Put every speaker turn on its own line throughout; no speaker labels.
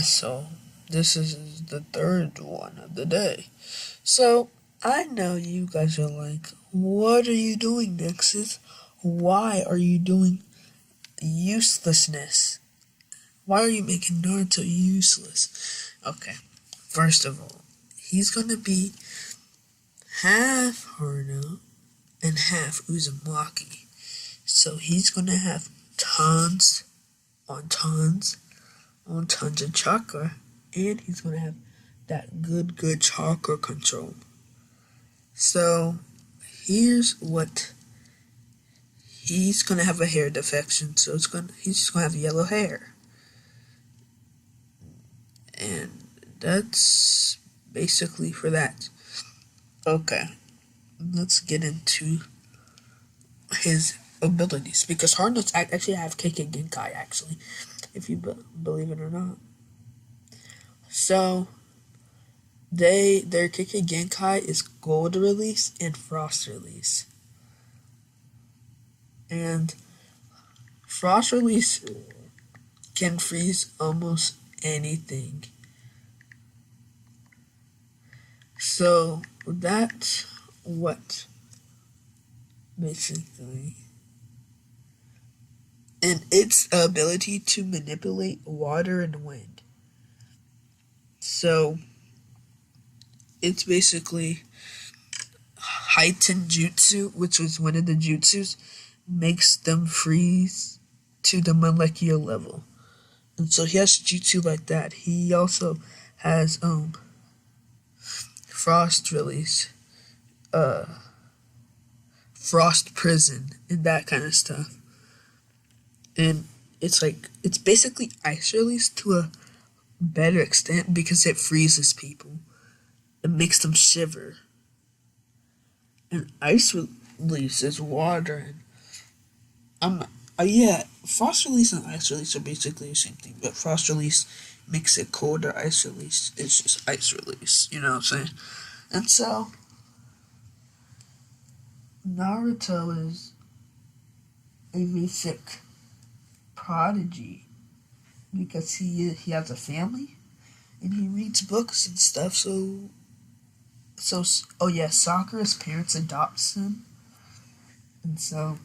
So this is the third one of the day. So I know you guys are like, what are you doing, Nexus? Why are you doing uselessness? Why are you making Naruto useless? Okay, first of all, he's gonna be half Haruno and half Uzumaki. So he's gonna have tons on tons on tons of chakra, and he's gonna have that good chakra control. So here's what he's gonna have: a hair defection, so he's just gonna have yellow hair, and that's basically for that. Okay, let's get into his abilities, because Haruno's actually have KK Genkai, actually, if you believe it or not. So their KK Genkai is Gold Release and Frost Release. And Frost Release can freeze almost anything. So that's what basically. And its ability to manipulate water and wind. So it's basically heightened jutsu, which was one of the jutsus, makes them freeze to the molecular level. And so he has jutsu like that. He also has frost release, frost prison, and that kind of stuff. And it's basically ice release to a better extent, because it freezes people. It makes them shiver. And ice release is water. And frost release and ice release are basically the same thing, but frost release makes it colder. Ice release is just ice release. You know what I'm saying? And so Naruto is a basic prodigy, because he has a family and he reads books and stuff. So Sakura's parents adopts him, and so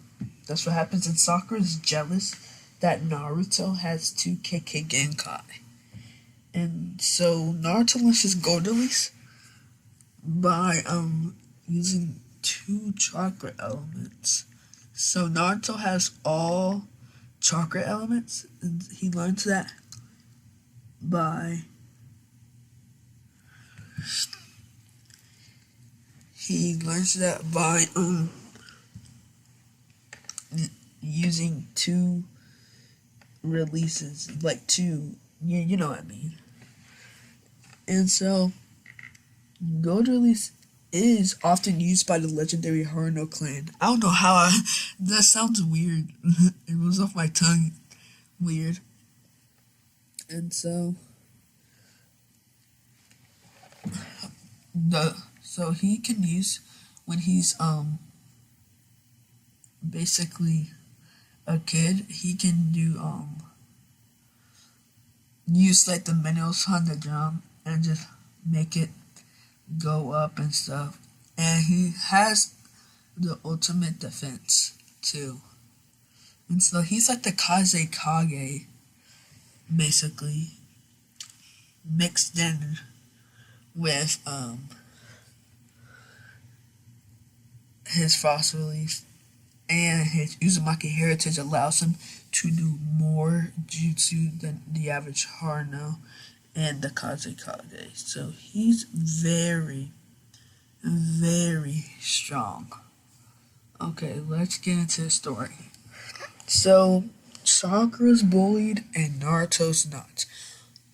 that's what happens. And Sakura is jealous that Naruto has 2 KK Genkai, and so Naruto learns his Gold Release by using 2 chakra elements. So Naruto has all chakra elements, and he learns that by using 2 releases, like 2, you know what I mean. And so Gold Release is often used by the legendary Haruno clan. I don't know how that sounds weird. It was off my tongue. Weird. And so he can use, when he's basically a kid, he can do use like the minerals on the drum and just make it go up and stuff. And he has the ultimate defense too. And so he's like the Kaze Kage, basically, mixed in with his frost release, and his Uzumaki heritage allows him to do more jutsu than the average Haruno and the Kaze Kage. So he's very, very strong. Okay, let's get into the story. So Sakura's bullied and Naruto's not.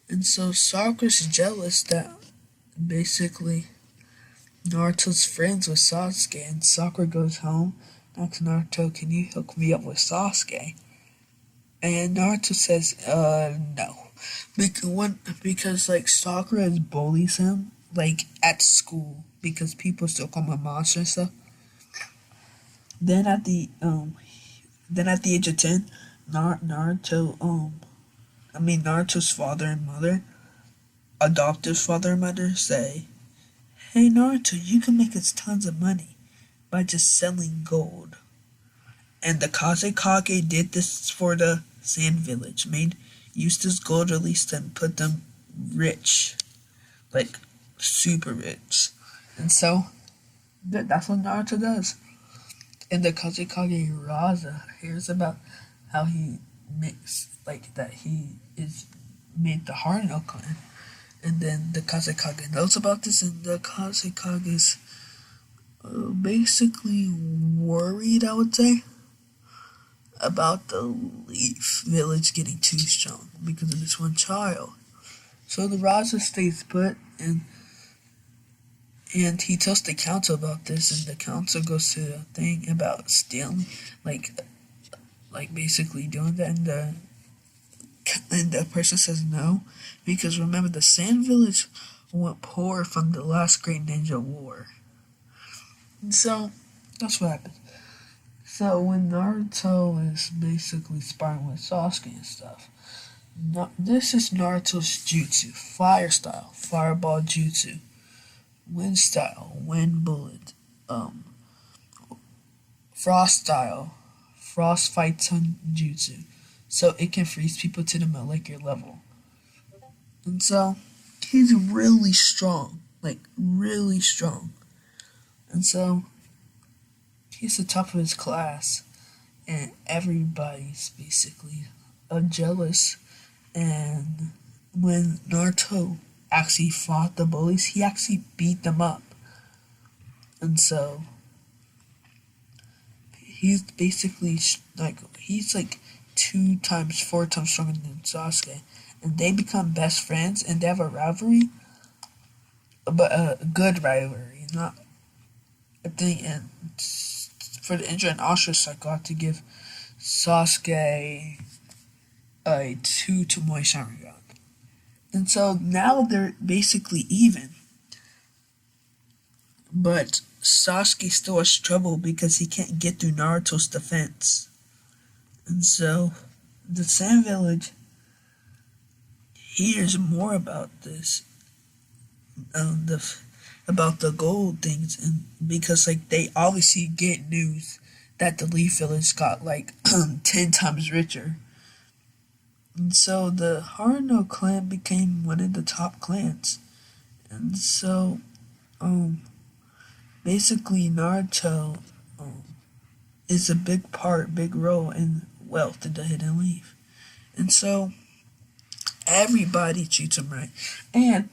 And so Sakura's jealous that basically Naruto's friends with Sasuke, and Sakura goes home, asks Naruto, can you hook me up with Sasuke? And Naruto says, no. Because Sakura bullies him, at school, because people still call him a monster and stuff. Then at the age of 10, Naruto Naruto's father and mother, adoptive father and mother, say, "Hey Naruto, you can make us tons of money by just selling gold." And the Kazekage did this for the Sand Village, used this gold release and put them rich, like super rich. And so that's what Naruto does. And the Kazekage Raza hears about how he makes, like, that he is made the Haruno clan. And then the Kazekage knows about this, and the Kazekage is basically worried, I would say, about the Leaf Village getting too strong because of this one child. So the Raza stays put, and he tells the council about this, and the council goes to a thing about stealing, like basically doing that, and the person says no, because remember the Sand Village went poor from the last Great Ninja War. And so that's what happens. So when Naruto is basically sparring with Sasuke and stuff, this is Naruto's jutsu: fire style, fireball jutsu; wind style, wind bullet; frost style, frost fight ton jutsu. So it can freeze people to the molecular level. And so he's really strong, like really strong. And so he's the top of his class, and everybody's basically jealous. And when Naruto actually fought the bullies, he actually beat them up. And so he's basically he's like 2 times, 4 times stronger than Sasuke, and they become best friends, and they have a rivalry, but a good rivalry, not a thing. And for the injured and ostracized, I got to give Sasuke a 2 Tomoe Sharingan. And so now they're basically even. But Sasuke still has trouble because he can't get through Naruto's defense. And so the Sand Village hears more about this, about the gold things, and because they obviously get news that the Leaf Village got 10 times richer. And so the Haruno clan became one of the top clans. And so basically Naruto is a big role in wealth in the Hidden Leaf. And so everybody treats him right. And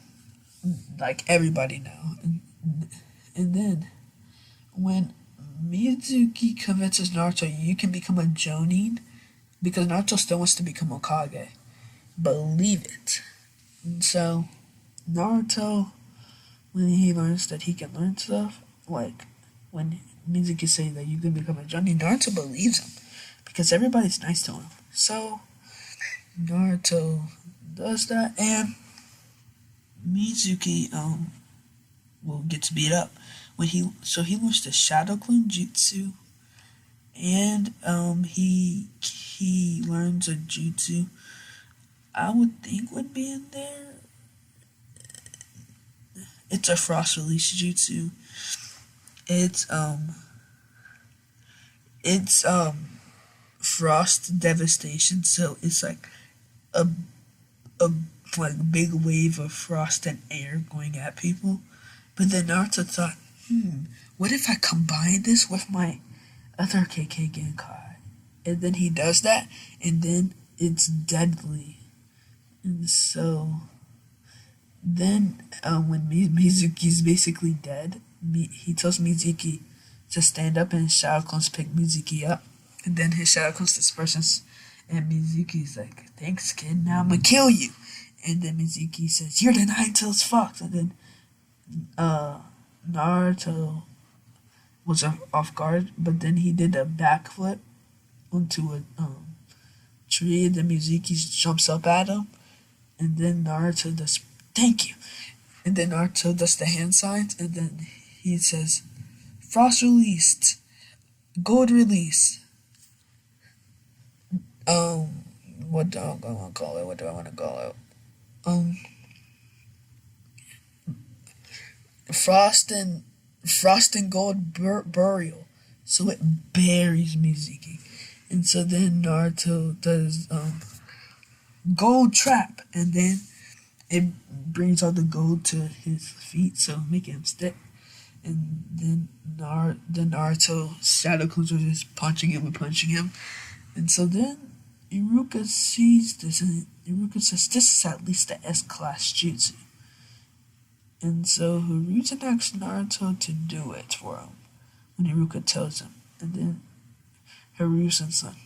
everybody now. And then when Mizuki convinces Naruto you can become a Jonin, because Naruto still wants to become Hokage. Believe it. And so Naruto, when he learns that he can learn stuff, when Mizuki says that you can become a Jonin, Naruto believes him because everybody's nice to him. So Naruto does that, and Mizuki gets beat up when he learns the Shadow Clone Jutsu, and he learns a jutsu I would think would be in there. It's a frost release jutsu. It's frost devastation, so it's like a big wave of frost and air going at people. But then Naruto thought, what if I combine this with my other KK Genkai? And then he does that, and then it's deadly. And so then when Mizuki's basically dead, he tells Mizuki to stand up, and his shadow clones pick Mizuki up. And then his shadow clones disperses, and Mizuki's like, thanks kid, now I'm gonna kill you. And then Mizuki says, you're the Nine-Tails Fox. And then Naruto was off guard, but then he did a backflip onto a tree, and then Mizuki jumps up at him, and then Naruto does, thank you. And then Naruto does the hand signs, and then he says, frost released, gold release, what do I want to call it? What do I want to call it? Um, Frost and Gold Burial. So it buries Mizuki. And so then Naruto does Gold Trap, and then it brings all the gold to his feet, so making him stick. And then Naruto shadow clones are just punching him and punching him. And so then Iruka sees this, and Iruka says, "This is at least the S-class jutsu." And so Hiruzen asks Naruto to do it for him when Iruka tells him. And then Hiruzen's like,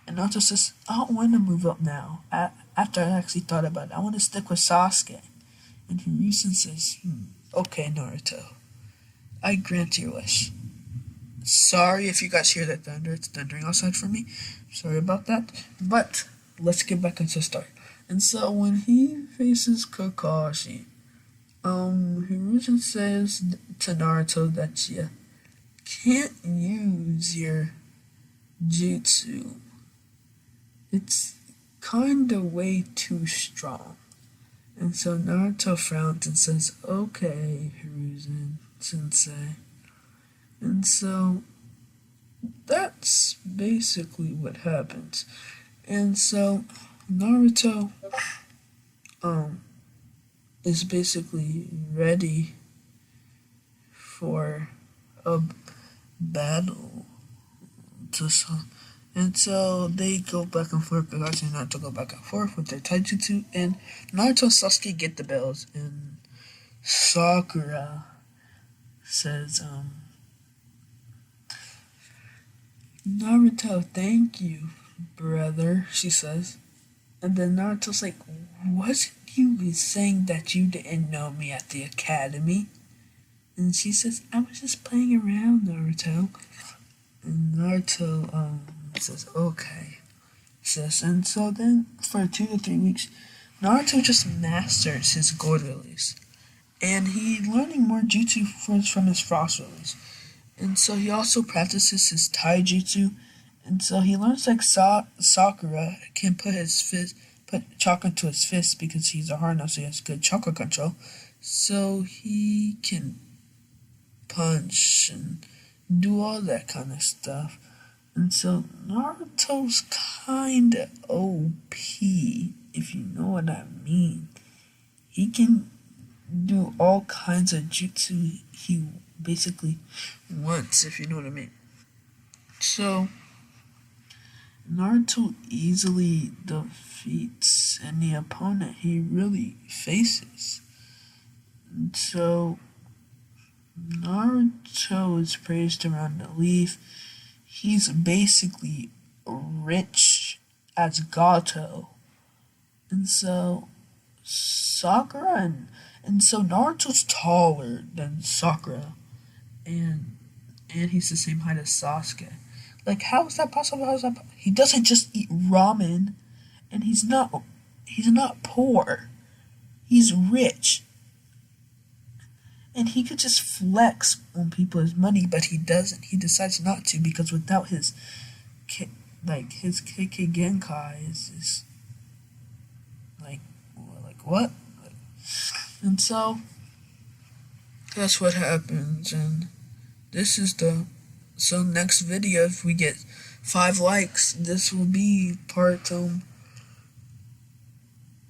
And Naruto says, "I don't want to move up now. After I actually thought about it, I want to stick with Sasuke." And Hiruzen says, "Okay, Naruto. I grant your wish. Sorry if you guys hear that thunder. It's thundering outside for me. Sorry about that. But let's get back into the story." And so when he faces Kakashi, Hiruzen says to Naruto that you can't use your jutsu. It's kinda way too strong. And so Naruto frowns and says, "Okay, Hiruzen Sensei." And so that's basically what happens. And so Naruto is basically ready for a battle and so they go back and forth. Kakashi and Naruto go back and forth with their taijutsu, and Naruto and Sasuke get the bells, and Sakura says, "Naruto, thank you, brother," she says. And then Naruto's like, "Wasn't you saying that you didn't know me at the academy?" And she says, "I was just playing around, Naruto." And Naruto says, "Okay," says, and so then for 2 to 3 weeks, Naruto just masters his gold release, and he's learning more jutsu from his frost release, and so he also practices his taijutsu, and so he learns like Sakura can put chakra into his fist because he's a Haruno, so he has good chakra control, so he can punch and do all that kind of stuff. And so Naruto's kinda OP, if you know what I mean. He can do all kinds of jutsu he basically wants, if you know what I mean. So Naruto easily defeats any opponent he really faces. And so Naruto is praised around the leaf. He's basically rich as Gato. And so Sakura and so Naruto's taller than Sakura. And he's the same height as Sasuke. Like, how is that possible? He doesn't just eat ramen, and he's not poor. He's rich. And he could just flex on people's money, but he doesn't. He decides not to because without his KK Genkai is like what? And so that's what happens. And this is so next video, if we get 5 likes, this will be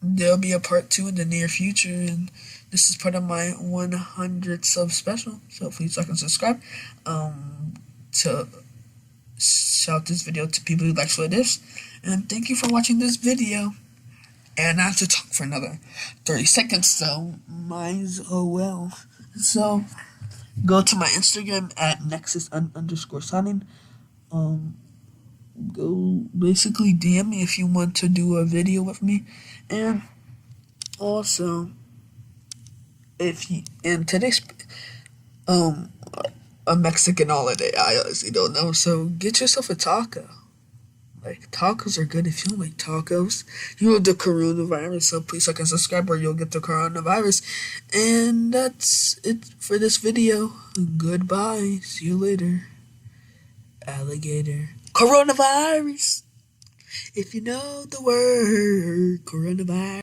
there'll be a part 2 in the near future, and this is part of my 100 sub special, so please like and subscribe, to shout this video to people who like what it is, and thank you for watching this video, and I have to talk for another 30 seconds, so mine's well, so go to my Instagram at Nexus_signing, go basically DM me if you want to do a video with me, and also and today's a Mexican holiday, I honestly don't know, so get yourself a taco. Like, tacos are good if you don't like tacos. You know the coronavirus, so please like and subscribe or you'll get the coronavirus. And that's it for this video. Goodbye. See you later. Alligator. Coronavirus! If you know the word coronavirus.